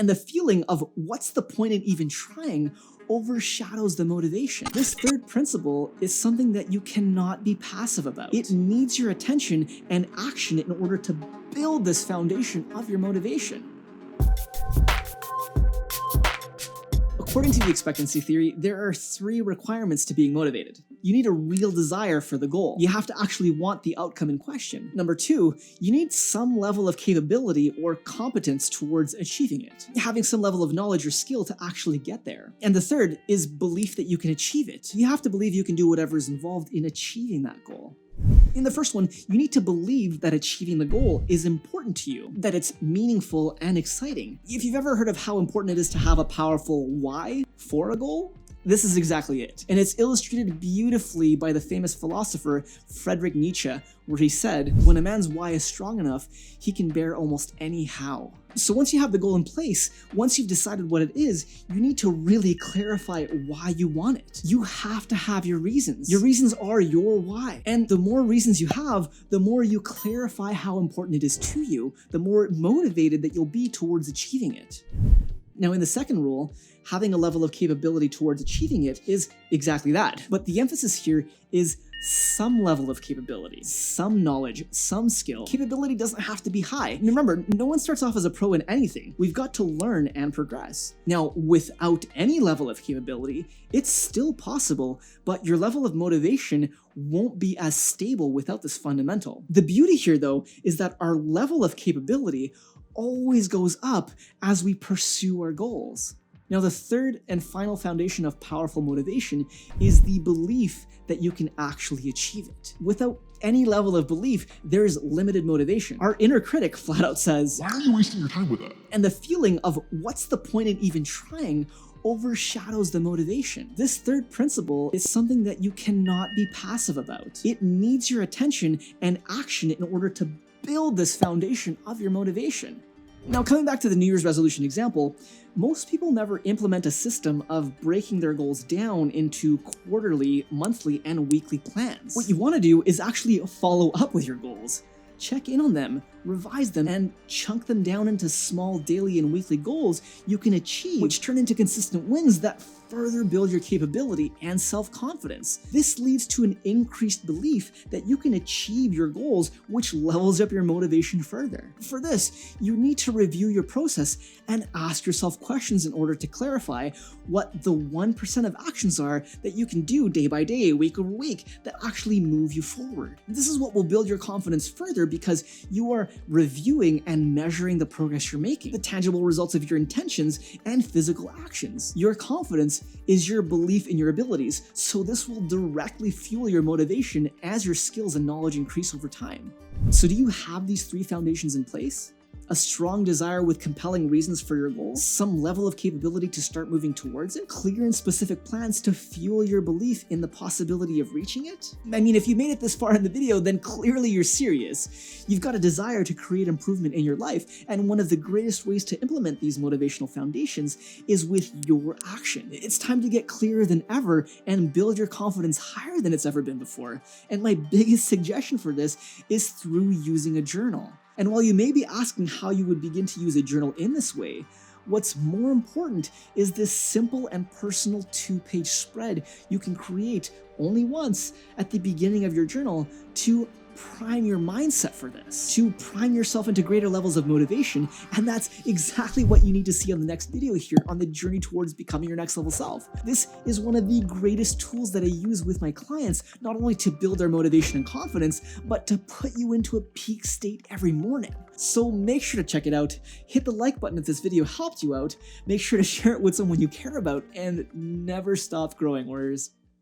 And the feeling of what's the point in even trying overshadows the motivation. This third principle is something that you cannot be passive about. It needs your attention and action in order to build this foundation of your motivation. According to the expectancy theory, there are 3 requirements to being motivated. You need a real desire for the goal. You have to actually want the outcome in question. Number 2, you need some level of capability or competence towards achieving it. Having some level of knowledge or skill to actually get there. And the third is belief that you can achieve it. You have to believe you can do whatever is involved in achieving that goal. In the first one, you need to believe that achieving the goal is important to you, that it's meaningful and exciting. If you've ever heard of how important it is to have a powerful why for a goal, this is exactly it. And it's illustrated beautifully by the famous philosopher Friedrich Nietzsche, where he said, when a man's why is strong enough, he can bear almost any how. So once you have the goal in place, once you've decided what it is, you need to really clarify why you want it. You have to have your reasons. Your reasons are your why. And the more reasons you have, the more you clarify how important it is to you, the more motivated that you'll be towards achieving it. Now, in the second rule, having a level of capability towards achieving it is exactly that. But the emphasis here is some level of capability, some knowledge, some skill. Capability doesn't have to be high. And remember, no one starts off as a pro in anything. We've got to learn and progress. Now, without any level of capability, it's still possible, but your level of motivation won't be as stable without this fundamental. The beauty here, though, is that our level of capability always goes up as we pursue our goals. Now, the third and final foundation of powerful motivation is the belief that you can actually achieve it. Without any level of belief, there is limited motivation. Our inner critic flat out says, "Why are you wasting your time with that?" And the feeling of what's the point in even trying overshadows the motivation. This third principle is something that you cannot be passive about. It needs your attention and action in order to build this foundation of your motivation. Now, coming back to the New Year's resolution example, most people never implement a system of breaking their goals down into quarterly, monthly, and weekly plans. What you want to do is actually follow up with your goals. Check in on them, revise them, and chunk them down into small daily and weekly goals you can achieve, which turn into consistent wins that further build your capability and self-confidence. This leads to an increased belief that you can achieve your goals, which levels up your motivation further. For this, you need to review your process and ask yourself questions in order to clarify what the 1% of actions are that you can do day by day, week over week, that actually move you forward. This is what will build your confidence further because you are reviewing and measuring the progress you're making, the tangible results of your intentions and physical actions. Your confidence is your belief in your abilities, so this will directly fuel your motivation as your skills and knowledge increase over time. So do you have these 3 foundations in place? A strong desire with compelling reasons for your goals, some level of capability to start moving towards it, clear and specific plans to fuel your belief in the possibility of reaching it? I mean, if you made it this far in the video, then clearly you're serious. You've got a desire to create improvement in your life, and one of the greatest ways to implement these motivational foundations is with your action. It's time to get clearer than ever and build your confidence higher than it's ever been before. And my biggest suggestion for this is through using a journal. And while you may be asking how you would begin to use a journal in this way, what's more important is this simple and personal 2-page spread you can create only once at the beginning of your journal to prime your mindset for this, to prime yourself into greater levels of motivation. And that's exactly what you need to see on the next video here on the journey towards becoming your next level self. This is one of the greatest tools that I use with my clients, not only to build their motivation and confidence, but to put you into a peak state every morning. So make sure to check it out. Hit the like button if this video helped you out. Make sure to share it with someone you care about, and never stop growing, warriors.